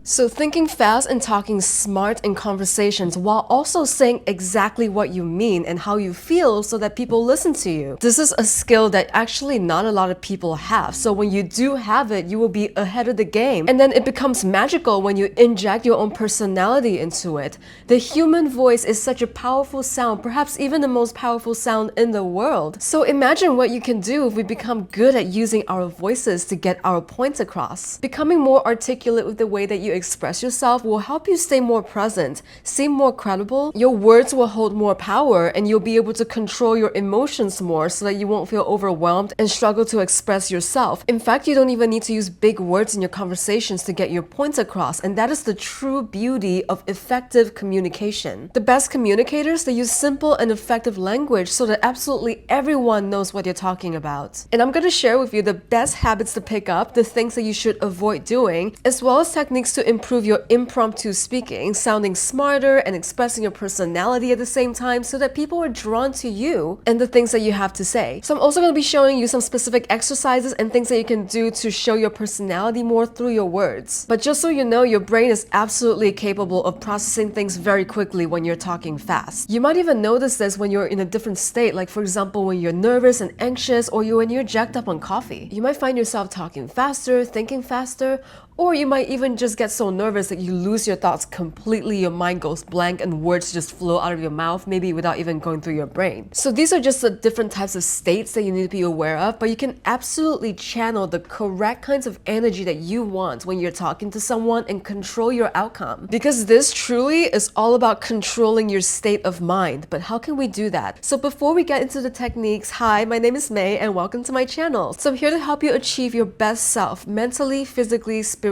So thinking fast and talking smart in conversations while also saying exactly what you mean and how you feel so that people listen to you. This is a skill that actually not a lot of people have. So when you do have it, you will be ahead of the game. And then it becomes magical when you inject your own personality into it. The human voice is such a powerful sound, perhaps even the most powerful sound in the world. So imagine what you can do if we become good at using our voices to get our points across. Becoming more articulate with the way that you express yourself will help you stay more present, seem more credible. Your words will hold more power and you'll be able to control your emotions more so that you won't feel overwhelmed and struggle to express yourself. In fact, you don't even need to use big words in your conversations to get your points across, and that is the true beauty of effective communication. The best communicators, they use simple and effective language so that absolutely everyone knows what you're talking about. And I'm going to share with you the best habits to pick up, the things that you should avoid doing, as well as techniques to improve your impromptu speaking, sounding smarter and expressing your personality at the same time so that people are drawn to you and the things that you have to say. So I'm also going to be showing you some specific exercises and things that you can do to show your personality more through your words. But just so you know, your brain is absolutely capable of processing things very quickly when you're talking fast. You might even notice this when you're in a different state, like for example when you're nervous and anxious, or when you're jacked up on coffee. You might find yourself talking faster, thinking faster, or you might even just get so nervous that you lose your thoughts completely, your mind goes blank and words just flow out of your mouth, maybe without even going through your brain. So these are just the different types of states that you need to be aware of, but you can absolutely channel the correct kinds of energy that you want when you're talking to someone and control your outcome. Because this truly is all about controlling your state of mind. But how can we do that? So before we get into the techniques, hi, my name is May and welcome to my channel. So I'm here to help you achieve your best self, mentally, physically, spiritually.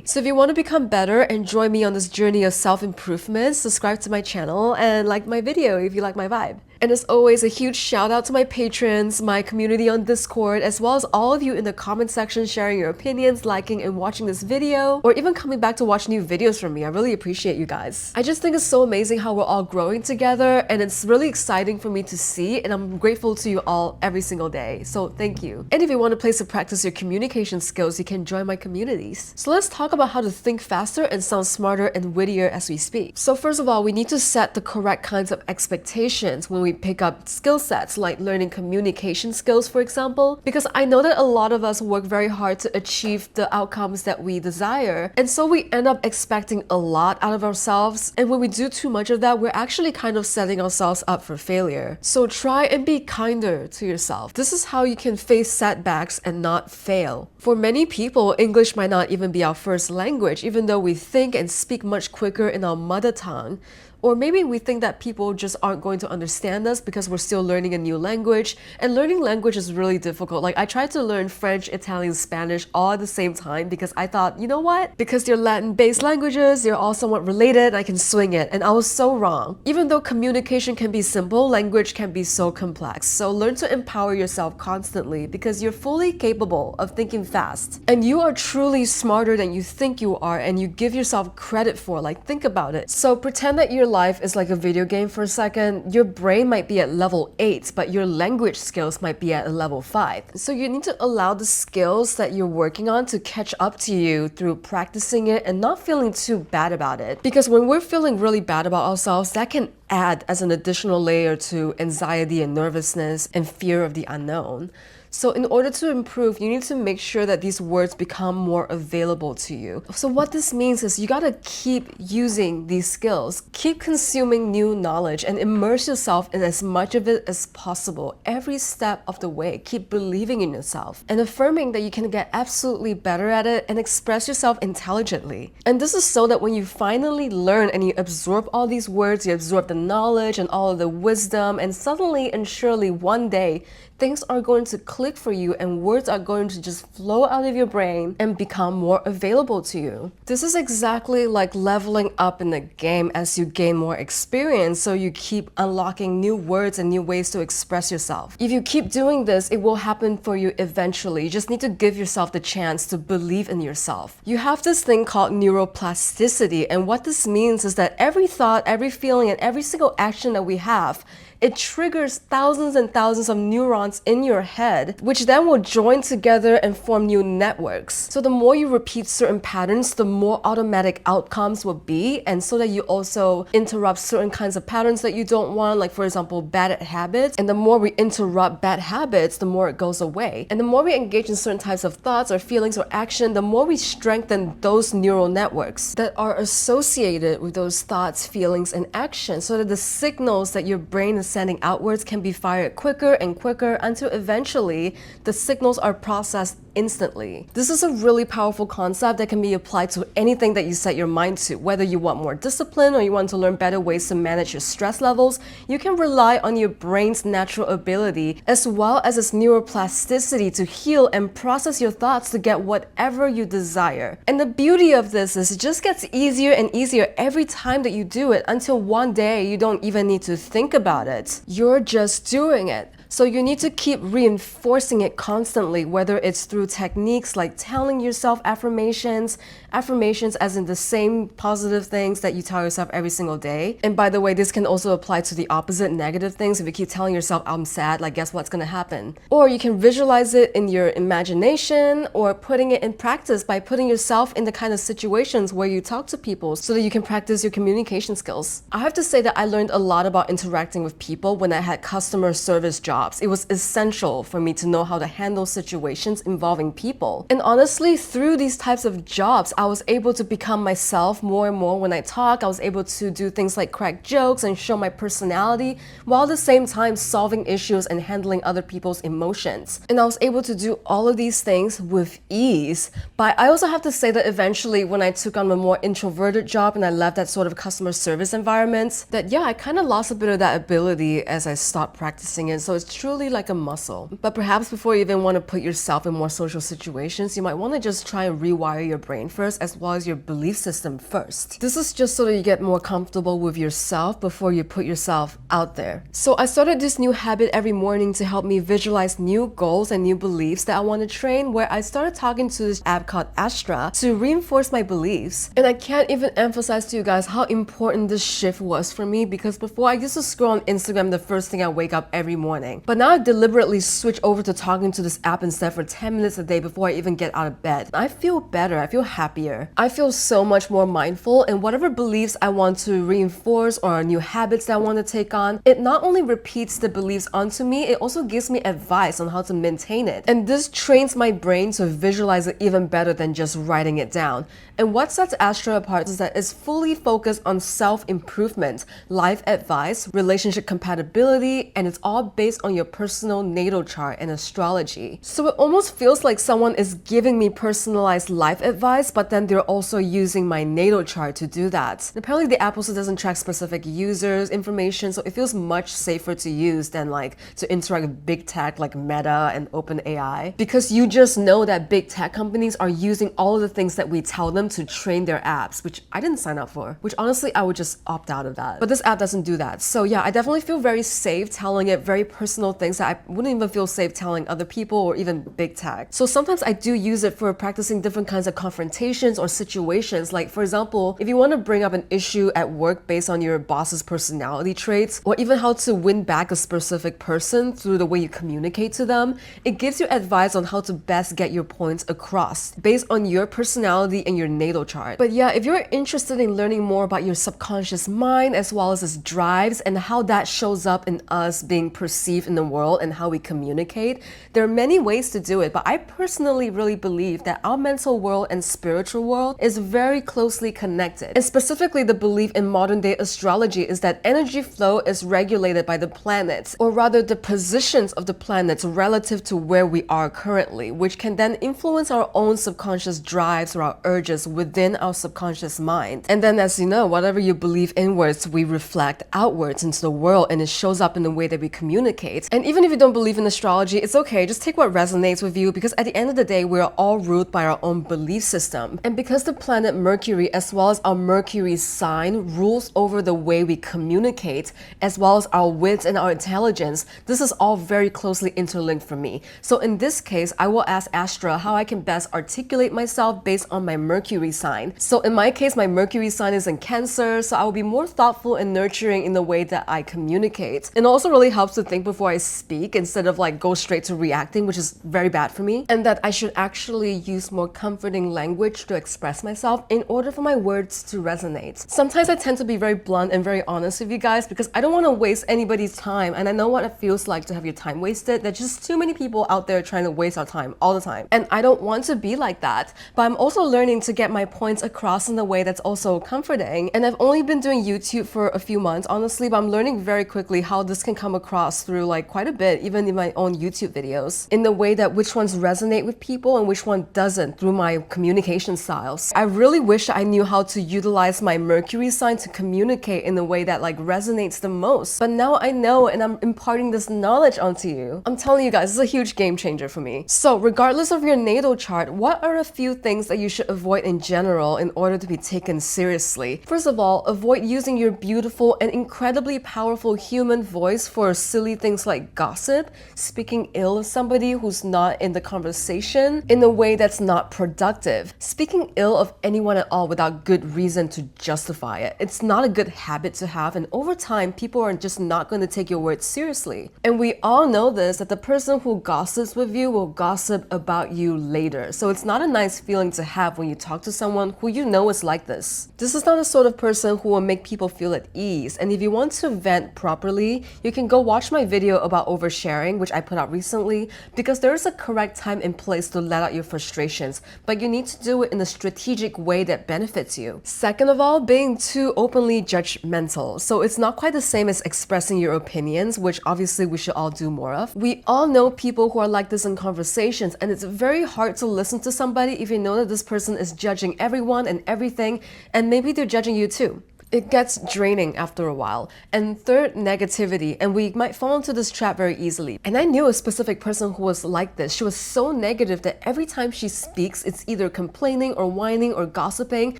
So if you want to become better and join me on this journey of self-improvement, subscribe to my channel and like my video if you like my vibe. And as always, a huge shout out to my patrons, my community on Discord, as well as all of you in the comment section sharing your opinions, liking and watching this video, or even coming back to watch new videos from me. I really appreciate you guys. I just think it's so amazing how we're all growing together, and it's really exciting for me to see, and I'm grateful to you all every single day. So thank you. And if you want a place to practice your communication skills, you can join my communities. So let's talk about how to think faster and sound smarter and wittier as we speak. So first of all, we need to set the correct kinds of expectations when we pick up skill sets, like learning communication skills, for example, because I know that a lot of us work very hard to achieve the outcomes that we desire, and so we end up expecting a lot out of ourselves, and when we do too much of that, we're actually kind of setting ourselves up for failure. So try and be kinder to yourself. This is how you can face setbacks and not fail. For many people, English might not even be our first language, even though we think and speak much quicker in our mother tongue. Or maybe we think that people just aren't going to understand us because we're still learning a new language, and learning language is really difficult. Like I tried to learn French, Italian, Spanish all at the same time because I thought, you know what? Because they're Latin-based languages, they're all somewhat related, I can swing it, and I was so wrong. Even though communication can be simple, language can be so complex. So learn to empower yourself constantly because you're fully capable of thinking fast. And you are truly smarter than you think you are, and you give yourself credit for. Like think about it. So pretend that your life is like a video game for a second. Your brain might be at level 8, but your language skills might be at a level 5. So you need to allow the skills that you're working on to catch up to you through practicing it and not feeling too bad about it. Because when we're feeling really bad about ourselves, that can add as an additional layer to anxiety and nervousness and fear of the unknown. So in order to improve, you need to make sure that these words become more available to you. So what this means is you gotta keep using these skills, keep consuming new knowledge and immerse yourself in as much of it as possible every step of the way. Keep believing in yourself and affirming that you can get absolutely better at it and express yourself intelligently. And this is so that when you finally learn and you absorb all these words, you absorb the knowledge and all of the wisdom, and suddenly and surely one day, things are going to click for you and words are going to just flow out of your brain and become more available to you. This is exactly like leveling up in the game as you gain more experience, so you keep unlocking new words and new ways to express yourself. If you keep doing this, it will happen for you eventually. You just need to give yourself the chance to believe in yourself. You have this thing called neuroplasticity, and what this means is that every thought, every feeling, and every single action that we have it triggers thousands and thousands of neurons in your head, which then will join together and form new networks. So the more you repeat certain patterns, the more automatic outcomes will be, and so that you also interrupt certain kinds of patterns that you don't want, like for example, bad habits. And the more we interrupt bad habits, the more it goes away. And the more we engage in certain types of thoughts or feelings or action, the more we strengthen those neural networks that are associated with those thoughts, feelings, and actions, so that the signals that your brain is sending outwards can be fired quicker and quicker until eventually the signals are processed instantly. This is a really powerful concept that can be applied to anything that you set your mind to. Whether you want more discipline or you want to learn better ways to manage your stress levels, you can rely on your brain's natural ability as well as its neuroplasticity to heal and process your thoughts to get whatever you desire. And the beauty of this is it just gets easier and easier every time that you do it, until one day you don't even need to think about it. You're just doing it. So you need to keep reinforcing it constantly, whether it's through techniques like telling yourself affirmations as in the same positive things that you tell yourself every single day. And by the way, this can also apply to the opposite, negative things. If you keep telling yourself, I'm sad, like guess what's gonna happen? Or you can visualize it in your imagination, or putting it in practice by putting yourself in the kind of situations where you talk to people so that you can practice your communication skills. I have to say that I learned a lot about interacting with people when I had customer service jobs. It was essential for me to know how to handle situations involving people. And honestly, through these types of jobs, I was able to become myself more and more when I talk. I was able to do things like crack jokes and show my personality, while at the same time solving issues and handling other people's emotions. And I was able to do all of these things with ease. But I also have to say that eventually, when I took on a more introverted job and I left that sort of customer service environment, that I kind of lost a bit of that ability as I stopped practicing it. So it's truly like a muscle. But perhaps before you even want to put yourself in more social situations, you might want to just try and rewire your brain first, as well as your belief system first. This is just so that you get more comfortable with yourself before you put yourself out there. So I started this new habit every morning to help me visualize new goals and new beliefs that I want to train, where I started talking to this app called Astra to reinforce my beliefs. And I can't even emphasize to you guys how important this shift was for me, because before I used to scroll on Instagram the first thing I wake up every morning. But now I deliberately switch over to talking to this app instead for 10 minutes a day before I even get out of bed. I feel better. I feel happier. I feel so much more mindful, and whatever beliefs I want to reinforce or new habits that I want to take on, it not only repeats the beliefs onto me, it also gives me advice on how to maintain it. And this trains my brain to visualize it even better than just writing it down. And what sets Astra apart is that it's fully focused on self-improvement, life advice, relationship compatibility, and it's all based on your personal natal chart and astrology. So it almost feels like someone is giving me personalized life advice, but then they're also using my natal chart to do that. And apparently the app also doesn't track specific users' information, so it feels much safer to use than like to interact with big tech like Meta and OpenAI, because you just know that big tech companies are using all of the things that we tell them to train their apps, which I didn't sign up for, which honestly I would just opt out of that. But this app doesn't do that. So yeah, I definitely feel very safe telling it very personal things that I wouldn't even feel safe telling other people or even big tech. So sometimes I do use it for practicing different kinds of confrontations or situations. Like for example, if you want to bring up an issue at work based on your boss's personality traits, or even how to win back a specific person through the way you communicate to them, it gives you advice on how to best get your points across based on your personality and your natal chart. But yeah, if you're interested in learning more about your subconscious mind as well as its drives and how that shows up in us being perceived in the world and how we communicate, there are many ways to do it, but I personally really believe that our mental world and spiritual world is very closely connected. And specifically, the belief in modern day astrology is that energy flow is regulated by the planets, or rather the positions of the planets relative to where we are currently, which can then influence our own subconscious drives or our urges within our subconscious mind. And then, as you know, whatever you believe inwards, we reflect outwards into the world, and it shows up in the way that we communicate. And even if you don't believe in astrology, it's okay, just take what resonates with you, because at the end of the day, we're all ruled by our own belief system. time. And because the planet Mercury, as well as our Mercury sign, rules over the way we communicate, as well as our wit and our intelligence, this is all very closely interlinked for me. So in this case, I will ask Astra how I can best articulate myself based on my Mercury sign. So in my case, my Mercury sign is in Cancer, so I will be more thoughtful and nurturing in the way that I communicate. It also really helps to think before I speak instead of like go straight to reacting, which is very bad for me. And that I should actually use more comforting language to express myself in order for my words to resonate. Sometimes I tend to be very blunt and very honest with you guys because I don't want to waste anybody's time, and I know what it feels like to have your time wasted. There's just too many people out there trying to waste our time all the time. And I don't want to be like that, but I'm also learning to get my points across in a way that's also comforting. And I've only been doing YouTube for a few months, honestly, but I'm learning very quickly how this can come across through like quite a bit, even in my own YouTube videos, in the way that which ones resonate with people and which one doesn't through my communication styles. I really wish I knew how to utilize my Mercury sign to communicate in a way that like resonates the most. But now I know, and I'm imparting this knowledge onto you. I'm telling you guys, this is a huge game changer for me. So regardless of your natal chart, what are a few things that you should avoid in general in order to be taken seriously? First of all, avoid using your beautiful and incredibly powerful human voice for silly things like gossip, speaking ill of somebody who's not in the conversation in a way that's not productive, speaking ill of anyone at all without good reason to justify it. It's not a good habit to have, and over time, people are just not going to take your words seriously. And we all know this, that the person who gossips with you will gossip about you later. So it's not a nice feeling to have when you talk to someone who you know is like this. This is not the sort of person who will make people feel at ease. And if you want to vent properly, you can go watch my video about oversharing, which I put out recently, because there is a correct time and place to let out your frustrations, but you need to do it in a strategic way that benefits you. Second of all, being too openly judgmental. So it's not quite the same as expressing your opinions, which obviously we should all do more of. We all know people who are like this in conversations, and it's very hard to listen to somebody if you know that this person is judging everyone and everything, and maybe they're judging you too. It gets draining after a while. And third, negativity. And we might fall into this trap very easily. And I knew a specific person who was like this. She was so negative that every time she speaks, it's either complaining or whining or gossiping.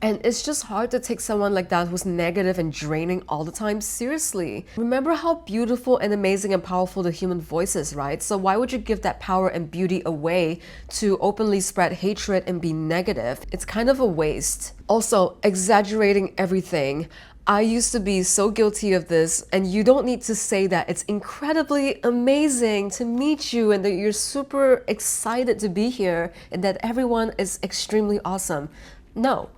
And it's just hard to take someone like that who's negative and draining all the time seriously. Remember how beautiful and amazing and powerful the human voice is, right? So why would you give that power and beauty away to openly spread hatred and be negative? It's kind of a waste. Also, exaggerating everything. I used to be so guilty of this, and you don't need to say that it's incredibly amazing to meet you and that you're super excited to be here and that everyone is extremely awesome. No.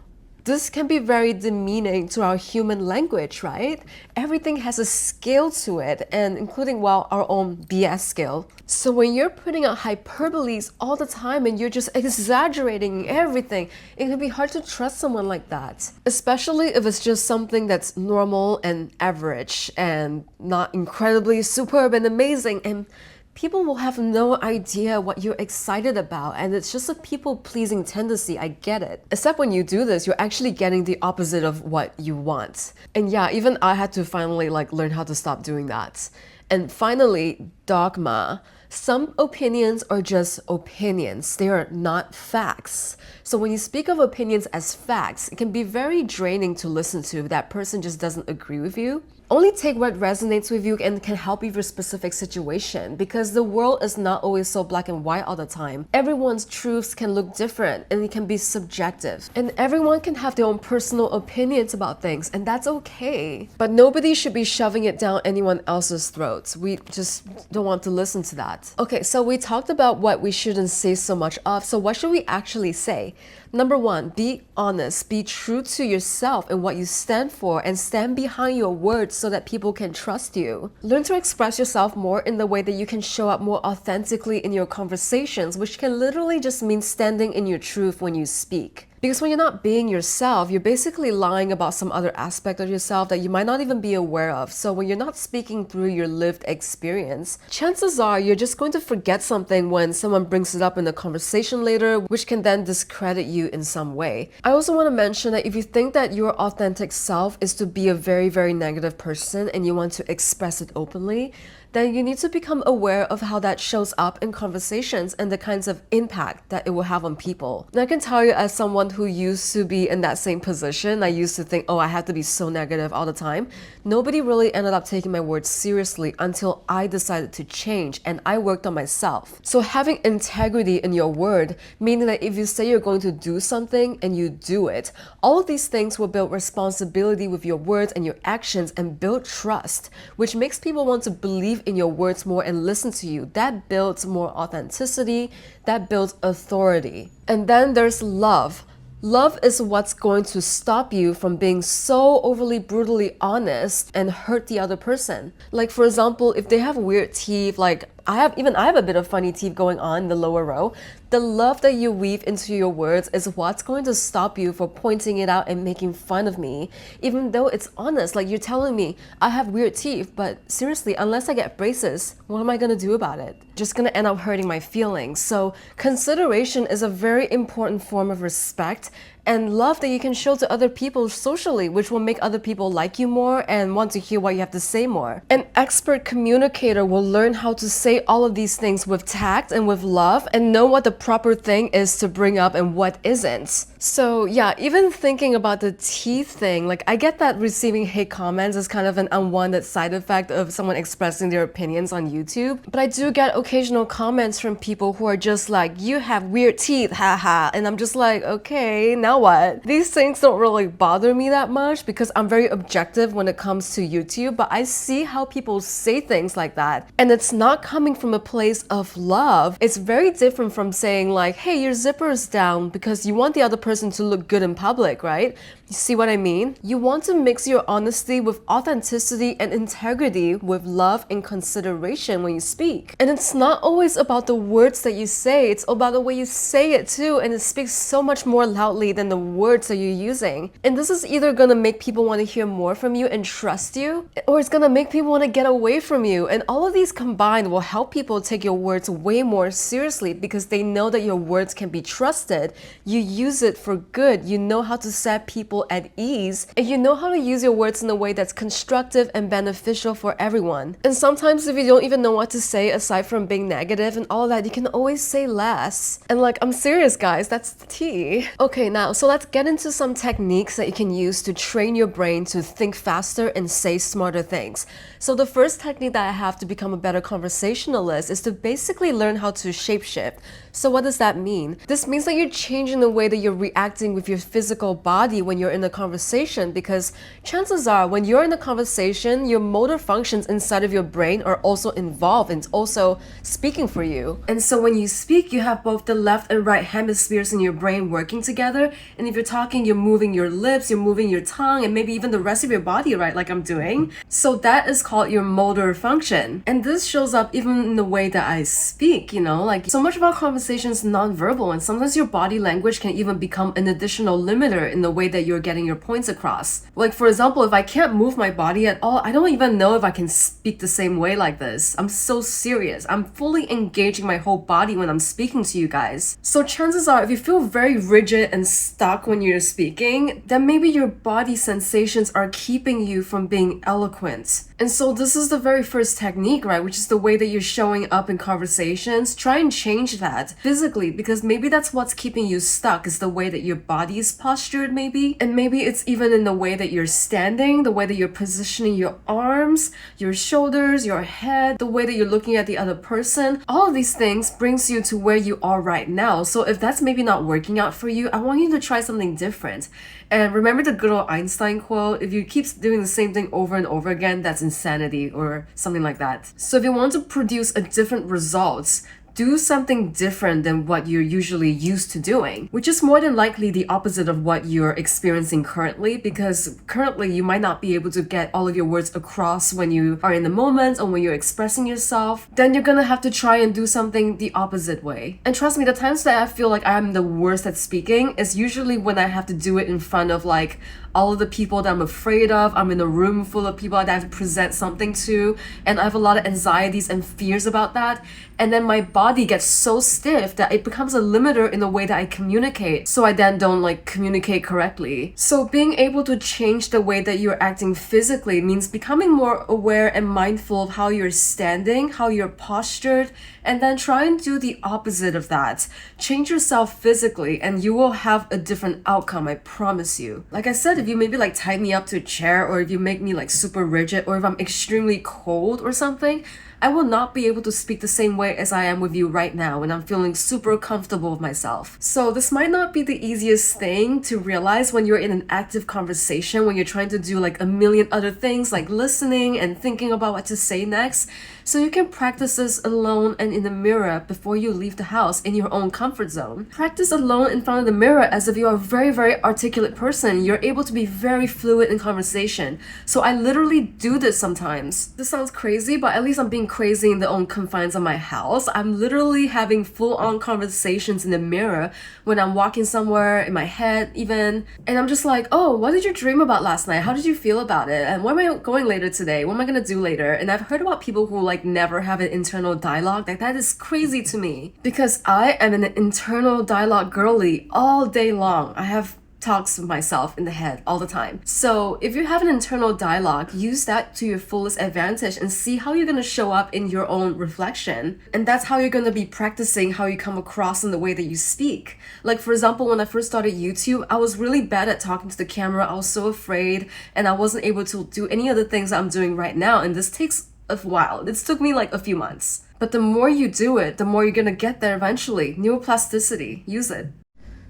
This can be very demeaning to our human language, right? Everything has a scale to it, and including, well, our own BS scale. So when you're putting out hyperboles all the time and you're just exaggerating everything, it can be hard to trust someone like that. Especially if it's just something that's normal and average and not incredibly superb and amazing, and people will have no idea what you're excited about, and it's just a people-pleasing tendency. I get it. Except when you do this, you're actually getting the opposite of what you want. And yeah, even I had to finally learn how to stop doing that. And finally, dogma. Some opinions are just opinions. They are not facts. So when you speak of opinions as facts, it can be very draining to listen to if that person just doesn't agree with you. Only take what resonates with you and can help you with a specific situation, because the world is not always so black and white all the time. Everyone's truths can look different and it can be subjective. And everyone can have their own personal opinions about things, and that's okay. But nobody should be shoving it down anyone else's throats. We just don't want to listen to that. Okay, so we talked about what we shouldn't say so much of, so what should we actually say? Number one, be honest, be true to yourself and what you stand for, and stand behind your words so that people can trust you. Learn to express yourself more in the way that you can show up more authentically in your conversations, which can literally just mean standing in your truth when you speak. Because when you're not being yourself, you're basically lying about some other aspect of yourself that you might not even be aware of. So when you're not speaking through your lived experience, chances are you're just going to forget something when someone brings it up in a conversation later, which can then discredit you in some way. I also want to mention that if you think that your authentic self is to be a very, very negative person and you want to express it openly, then you need to become aware of how that shows up in conversations and the kinds of impact that it will have on people. And I can tell you, as someone who used to be in that same position, I used to think, oh, I have to be so negative all the time. Nobody really ended up taking my words seriously until I decided to change and I worked on myself. So having integrity in your word, meaning that if you say you're going to do something and you do it, all of these things will build responsibility with your words and your actions and build trust, which makes people want to believe in your words more and listen to you. That builds more authenticity, that builds authority. And then there's love. Love is what's going to stop you from being so overly brutally honest and hurt the other person. Like, for example, if they have weird teeth, like I have a bit of funny teeth going on in the lower row. The love that you weave into your words is what's going to stop you from pointing it out and making fun of me, even though it's honest. Like, you're telling me I have weird teeth, but seriously, unless I get braces, what am I gonna do about it? Just gonna end up hurting my feelings. So consideration is a very important form of respect and love that you can show to other people socially, which will make other people like you more and want to hear what you have to say more. An expert communicator will learn how to say all of these things with tact and with love and know what the proper thing is to bring up and what isn't. So yeah, even thinking about the teeth thing, like I get that receiving hate comments is kind of an unwanted side effect of someone expressing their opinions on YouTube, but I do get occasional comments from people who are just like, you have weird teeth, haha, and I'm just like, okay, now what? These things don't really bother me that much because I'm very objective when it comes to YouTube, but I see how people say things like that, and it's not coming from a place of love. It's very different from saying like, hey, your zipper is down because you want the other person to look good in public, right? You see what I mean? You want to mix your honesty with authenticity and integrity with love and consideration when you speak. And it's not always about the words that you say, it's about the way you say it too, and it speaks so much more loudly than the words that you're using. And this is either gonna make people want to hear more from you and trust you, or it's gonna make people want to get away from you. And all of these combined will help people take your words way more seriously because they know that your words can be trusted. You use it for good. You know how to set people at ease, and you know how to use your words in a way that's constructive and beneficial for everyone. And sometimes if you don't even know what to say aside from being negative and all that, you can always say less. And like, I'm serious guys, that's the tea. Okay, now, so let's get into some techniques that you can use to train your brain to think faster and say smarter things. So the first technique that I have to become a better conversationalist is to basically learn how to shapeshift. So what does that mean? This means that you're changing the way that you're reacting with your physical body when you're in a conversation, because chances are when you're in a conversation, your motor functions inside of your brain are also involved and also speaking for you. And so when you speak, you have both the left and right hemispheres in your brain working together. And if you're talking, you're moving your lips, you're moving your tongue, and maybe even the rest of your body, right? Like I'm doing. So that is called your motor function. And this shows up even in the way that I speak, you know, like so much of our conversation is non-verbal, and sometimes your body language can even become an additional limiter in the way that you're getting your points across. Like for example, if I can't move my body at all, I don't even know if I can speak the same way like this. I'm so serious. I'm fully engaging my whole body when I'm speaking to you guys. So chances are, if you feel very rigid and stuck when you're speaking, then maybe your body sensations are keeping you from being eloquent. And so this is the very first technique, right? Which is the way that you're showing up in conversations. Try and change that physically, because maybe that's what's keeping you stuck, is the way that your body is postured maybe. And maybe it's even in the way that you're standing, the way that you're positioning your arms, your shoulders, your head, the way that you're looking at the other person. All of these things brings you to where you are right now. So if that's maybe not working out for you, I want you to try something different. And remember the good old Einstein quote, if you keep doing the same thing over and over again, that's insanity, or something like that. So if you want to produce a different results, do something different than what you're usually used to doing, which is more than likely the opposite of what you're experiencing currently, because currently you might not be able to get all of your words across when you are in the moment or when you're expressing yourself. Then you're gonna have to try and do something the opposite way. And trust me, the times that I feel like I'm the worst at speaking is usually when I have to do it in front of like all of the people that I'm afraid of. I'm in a room full of people that I have to present something to, and I have a lot of anxieties and fears about that. And then my body gets so stiff that it becomes a limiter in the way that I communicate. So I then don't like communicate correctly. So being able to change the way that you're acting physically means becoming more aware and mindful of how you're standing, how you're postured, and then try and do the opposite of that. Change yourself physically and you will have a different outcome, I promise you. Like I said, if you maybe like tie me up to a chair, or if you make me like super rigid, or if I'm extremely cold or something, I will not be able to speak the same way as I am with you right now when I'm feeling super comfortable with myself. So this might not be the easiest thing to realize when you're in an active conversation, when you're trying to do like a million other things like listening and thinking about what to say next. So you can practice this alone and in the mirror before you leave the house in your own comfort zone. Practice alone in front of the mirror as if you're a very, very articulate person. You're able to be very fluid in conversation. So I literally do this sometimes. This sounds crazy, but at least I'm being crazy in the own confines of my house. I'm literally having full-on conversations in the mirror when I'm walking somewhere, in my head even. And I'm just like, oh, what did you dream about last night? How did you feel about it? And where am I going later today? What am I gonna do later? And I've heard about people who like never have an internal dialogue. Like that is crazy to me because I am an internal dialogue girly all day long. I have talks with myself in the head all the time. So if you have an internal dialogue, use that to your fullest advantage and see how you're going to show up in your own reflection. And that's how you're going to be practicing how you come across in the way that you speak. Like for example, when I first started YouTube, I was really bad at talking to the camera. I was so afraid and I wasn't able to do any of the things that I'm doing right now. And this takes a while. This took me like a few months. But the more you do it, the more you're going to get there eventually. Neuroplasticity, use it.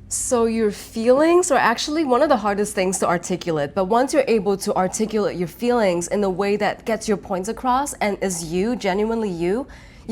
So your feelings are actually one of the hardest things to articulate, but once you're able to articulate your feelings in a way that gets your points across and is you, genuinely you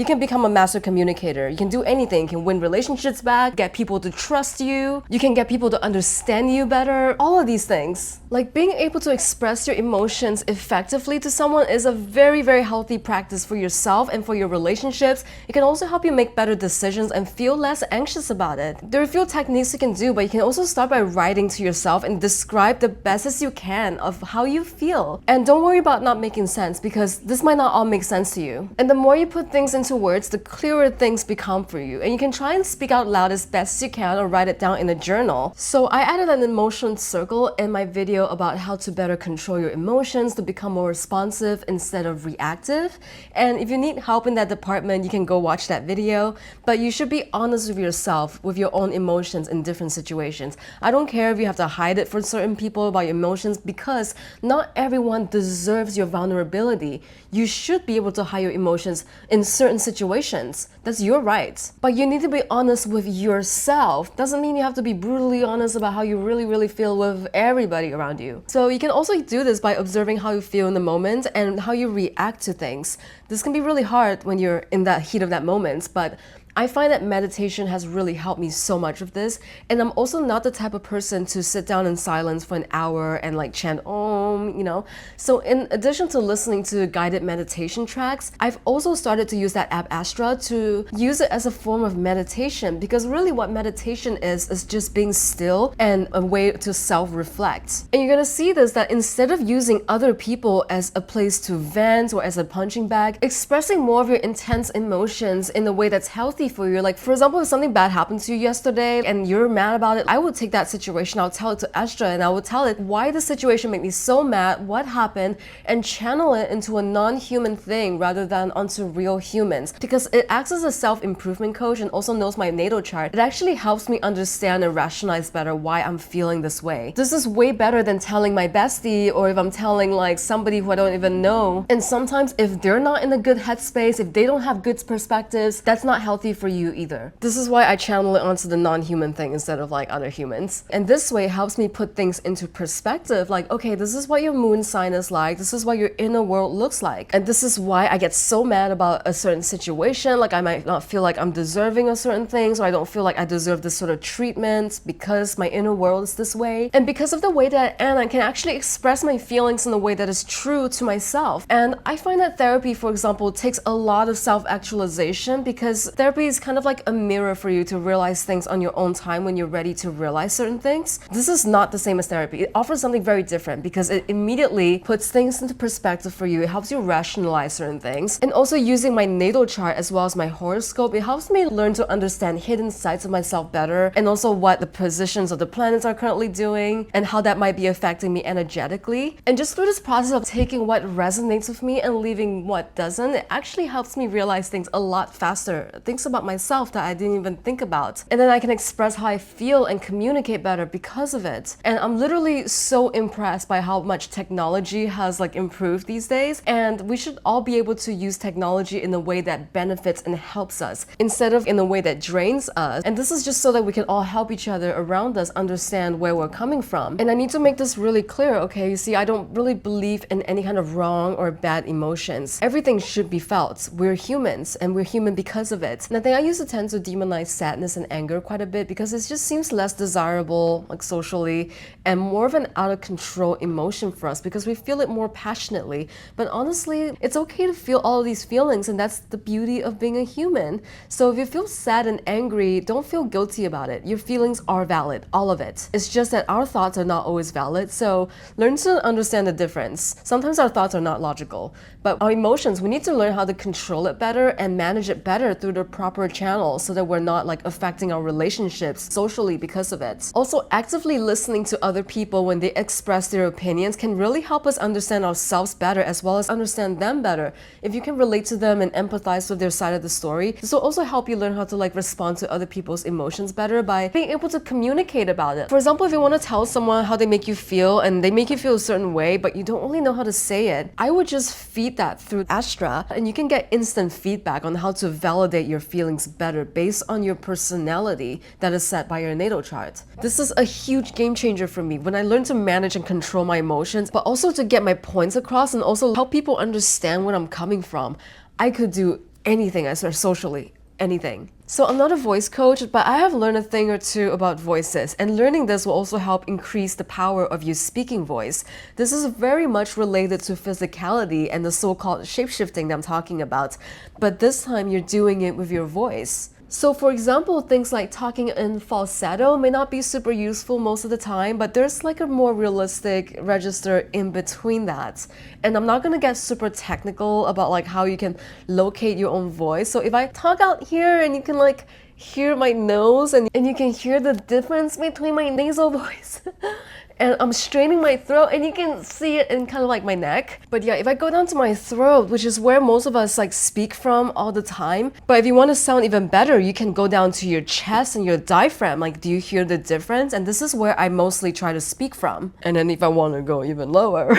can become a master communicator. You can do anything. You can win relationships back, get people to trust you. You can get people to understand you better. All of these things. Like being able to express your emotions effectively to someone is a very, very healthy practice for yourself and for your relationships. It can also help you make better decisions and feel less anxious about it. There are a few techniques you can do, but you can also start by writing to yourself and describe the best as you can of how you feel. And don't worry about not making sense because this might not all make sense to you. And the more you put things into words, the clearer things become for you. And you can try and speak out loud as best you can or write it down in a journal. So I added an emotion circle in my video about how to better control your emotions to become more responsive instead of reactive. And if you need help in that department, you can go watch that video. But you should be honest with yourself, with your own emotions in different situations. I don't care if you have to hide it from certain people about your emotions because not everyone deserves your vulnerability. You should be able to hide your emotions in certain situations. That's your right. But you need to be honest with yourself. Doesn't mean you have to be brutally honest about how you really, really feel with everybody around you. So you can also do this by observing how you feel in the moment and how you react to things. This can be really hard when you're in that heat of that moment, but I find that meditation has really helped me so much with this, and I'm also not the type of person to sit down in silence for an hour and like chant Om, you know. So in addition to listening to guided meditation tracks, I've also started to use that app Astra to use it as a form of meditation, because really what meditation is just being still and a way to self-reflect. And you're gonna see this, that instead of using other people as a place to vent or as a punching bag, expressing more of your intense emotions in a way that's healthy for you. Like for example, if something bad happened to you yesterday and you're mad about it, I would take that situation, I'll tell it to Astra and I would tell it why the situation made me so mad, what happened, and channel it into a non-human thing rather than onto real humans. Because it acts as a self-improvement coach and also knows my natal chart. It actually helps me understand and rationalize better why I'm feeling this way. This is way better than telling my bestie, or if I'm telling like somebody who I don't even know. And sometimes if they're not in a good headspace, if they don't have good perspectives, that's not healthy for you either. This is why I channel it onto the non-human thing instead of like other humans. And this way helps me put things into perspective, like, okay, this is what your moon sign is like, this is what your inner world looks like, and this is why I get so mad about a certain situation. Like I might not feel like I'm deserving of certain things, or I don't feel like I deserve this sort of treatment because my inner world is this way. And because of the way that I am, I can actually express my feelings in a way that is true to myself. And I find that therapy, for example, takes a lot of self-actualization, because therapy Therapy is kind of like a mirror for you to realize things on your own time when you're ready to realize certain things. This is not the same as therapy. It offers something very different because it immediately puts things into perspective for you. It helps you rationalize certain things. And also using my natal chart as well as my horoscope, it helps me learn to understand hidden sides of myself better, and also what the positions of the planets are currently doing and how that might be affecting me energetically. And just through this process of taking what resonates with me and leaving what doesn't, it actually helps me realize things a lot faster, things about myself that I didn't even think about. And then I can express how I feel and communicate better because of it. And I'm literally so impressed by how much technology has like improved these days, and we should all be able to use technology in a way that benefits and helps us instead of in a way that drains us. And this is just so that we can all help each other around us understand where we're coming from. And I need to make this really clear, okay? You see, I don't really believe in any kind of wrong or bad emotions. Everything should be felt. We're humans, and we're human because of it. And I think I used to tend to demonize sadness and anger quite a bit because it just seems less desirable, like socially, and more of an out of control emotion for us because we feel it more passionately. But honestly, it's okay to feel all of these feelings, and that's the beauty of being a human. So if you feel sad and angry, don't feel guilty about it. Your feelings are valid, all of it. It's just that our thoughts are not always valid, so learn to understand the difference. Sometimes our thoughts are not logical, but our emotions, we need to learn how to control it better and manage it better through the proper channels so that we're not like affecting our relationships socially because of it. Also, actively listening to other people when they express their opinions can really help us understand ourselves better as well as understand them better. If you can relate to them and empathize with their side of the story, this will also help you learn how to like respond to other people's emotions better by being able to communicate about it. For example, if you want to tell someone how they make you feel and they make you feel a certain way, but you don't really know how to say it, I would just feed that through Astra, and you can get instant feedback on how to validate your feelings better based on your personality that is set by your natal chart. This is a huge game changer for me when I learned to manage and control my emotions, but also to get my points across and also help people understand where I'm coming from. I could do anything, I swear, socially. Anything. So I'm not a voice coach, but I have learned a thing or two about voices, and learning this will also help increase the power of your speaking voice. This is very much related to physicality and the so-called shapeshifting that I'm talking about, but this time you're doing it with your voice. So for example, things like talking in falsetto may not be super useful most of the time, but there's like a more realistic register in between that. And I'm not gonna get super technical about like how you can locate your own voice. So if I talk out here and you can like hear my nose and you can hear the difference between my nasal voice. And I'm straining my throat and you can see it in kind of like my neck. But yeah, if I go down to my throat, which is where most of us like speak from all the time, but if you want to sound even better, you can go down to your chest and your diaphragm. Like, do you hear the difference? And this is where I mostly try to speak from. And then if I want to go even lower,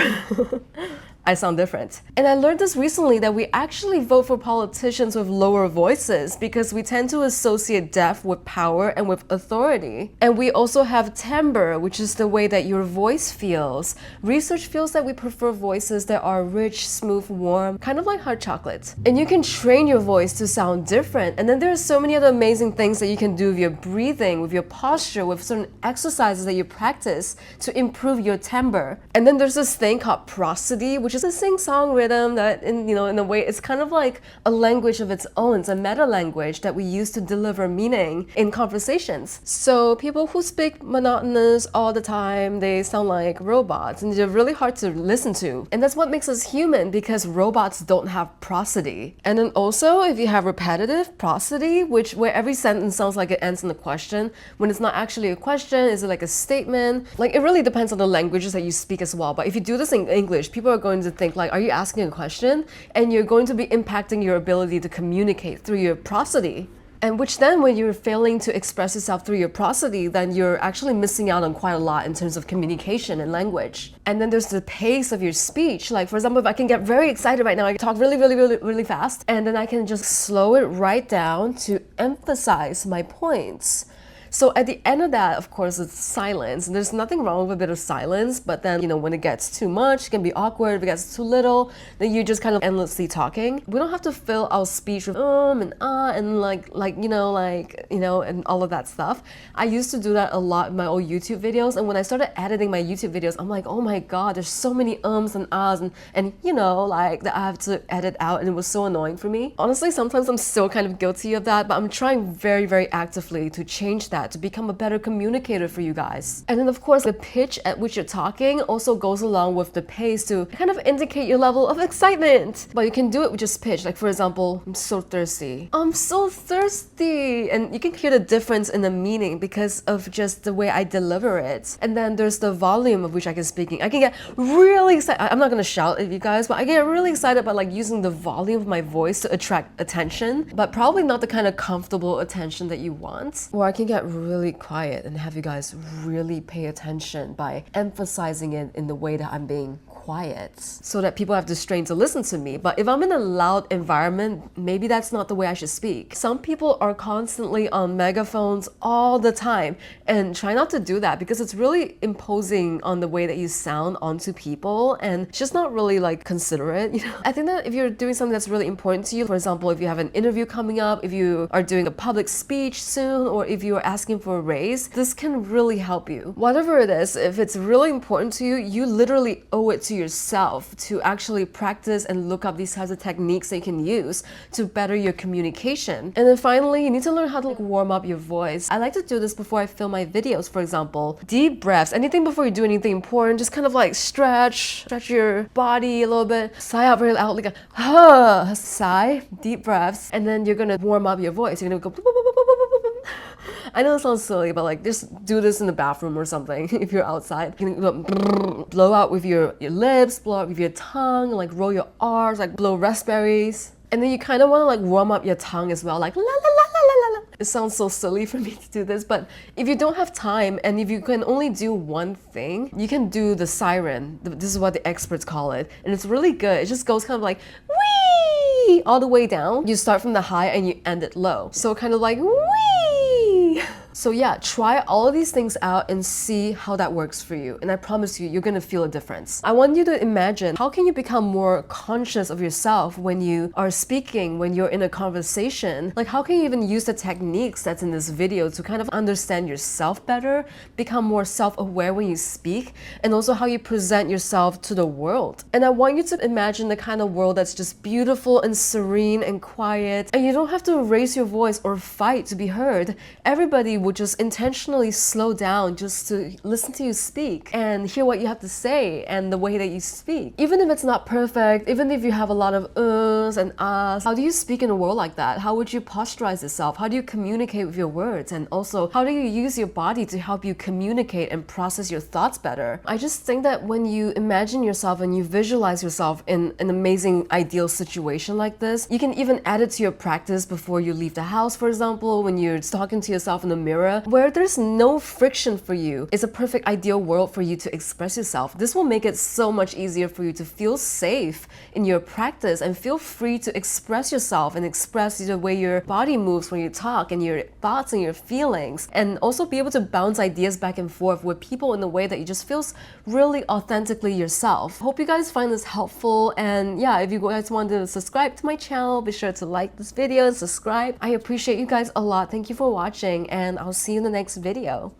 I sound different. And I learned this recently that we actually vote for politicians with lower voices because we tend to associate depth with power and with authority. And we also have timbre, which is the way that your voice feels. Research feels that we prefer voices that are rich, smooth, warm, kind of like hot chocolate. And you can train your voice to sound different. And then there are so many other amazing things that you can do with your breathing, with your posture, with certain exercises that you practice to improve your timbre. And then there's this thing called prosody, which is a sing-song rhythm that in a way it's kind of like a language of its own. It's a meta language that we use to deliver meaning in conversations. So people who speak monotonous all the time, they sound like robots and they're really hard to listen to. And that's what makes us human, because robots don't have prosody. And then also if you have repetitive prosody, where every sentence sounds like it ends in a question when it's not actually a question, is it like a statement? Like, it really depends on the languages that you speak as well. But if you do this in English, people are going to think like, are you asking a question? And you're going to be impacting your ability to communicate through your prosody. And which then, when you're failing to express yourself through your prosody, then you're actually missing out on quite a lot in terms of communication and language. And then there's the pace of your speech. Like, for example, if I can get very excited right now, I can talk really fast, and then I can just slow it right down to emphasize my points. So at the end of that, of course, it's silence. And there's nothing wrong with a bit of silence, but then, when it gets too much, it can be awkward. If it gets too little, then you just kind of endlessly talking. We don't have to fill our speech with and and and all of that stuff. I used to do that a lot in my old YouTube videos, and when I started editing my YouTube videos, I'm like, oh my god, there's so many ums and ahs and that I have to edit out, and it was so annoying for me. Honestly, sometimes I'm still kind of guilty of that, but I'm trying very, very actively to change that, to become a better communicator for you guys. And then of course, the pitch at which you're talking also goes along with the pace to kind of indicate your level of excitement. But you can do it with just pitch. Like for example, I'm so thirsty. I'm so thirsty. And you can hear the difference in the meaning because of just the way I deliver it. And then there's the volume of which I can speaking. I can get really excited. I'm not gonna shout at you guys, but I get really excited by like using the volume of my voice to attract attention, but probably not the kind of comfortable attention that you want. Or I can get really quiet and have you guys really pay attention by emphasizing it in the way that I'm being quiet so that people have to strain to listen to me. But if I'm in a loud environment, maybe that's not the way I should speak. Some people are constantly on megaphones all the time, and try not to do that because it's really imposing on the way that you sound onto people, and it's just not really like considerate. I think that if you're doing something that's really important to you, for example, if you have an interview coming up, if you are doing a public speech soon, or if you are asking for a raise, this can really help you. Whatever it is, if it's really important to you, you literally owe it to yourself to actually practice and look up these types of techniques that you can use to better your communication. And then finally, you need to learn how to warm up your voice. I like to do this before I film my videos, for example. Deep breaths. Anything before you do anything important, just kind of like stretch your body a little bit. Sigh out very loudly, like a sigh, deep breaths, and then you're gonna warm up your voice. You're gonna go I know it sounds silly, but like just do this in the bathroom or something if you're outside. You can blow out with your lips, blow out with your tongue, like roll your R's, like blow raspberries. And then you kind of want to like warm up your tongue as well, like la la la la la la. It sounds so silly for me to do this, but if you don't have time and if you can only do one thing, you can do the siren. This is what the experts call it. And it's really good. It just goes kind of like wee all the way down. You start from the high and you end it low. So kind of like wee. So yeah, try all of these things out and see how that works for you. And I promise you, you're gonna feel a difference. I want you to imagine, how can you become more conscious of yourself when you are speaking, when you're in a conversation? Like how can you even use the techniques that's in this video to kind of understand yourself better, become more self-aware when you speak, and also how you present yourself to the world. And I want you to imagine the kind of world that's just beautiful and serene and quiet, and you don't have to raise your voice or fight to be heard. Everybody would just intentionally slow down just to listen to you speak and hear what you have to say and the way that you speak. Even if it's not perfect, even if you have a lot of uhs and ahs, how do you speak in a world like that? How would you posturize yourself? How do you communicate with your words? And also, how do you use your body to help you communicate and process your thoughts better? I just think that when you imagine yourself and you visualize yourself in an amazing, ideal situation like this, you can even add it to your practice before you leave the house, for example, when you're talking to yourself in the mirror, where there's no friction for you. It's a perfect ideal world for you to express yourself. This will make it so much easier for you to feel safe in your practice and feel free to express yourself and express the way your body moves when you talk and your thoughts and your feelings, and also be able to bounce ideas back and forth with people in a way that you just feels really authentically yourself. Hope you guys find this helpful, and yeah, if you guys want to subscribe to my channel, be sure to like this video and subscribe. I appreciate you guys a lot. Thank you for watching, and I'll see you in the next video.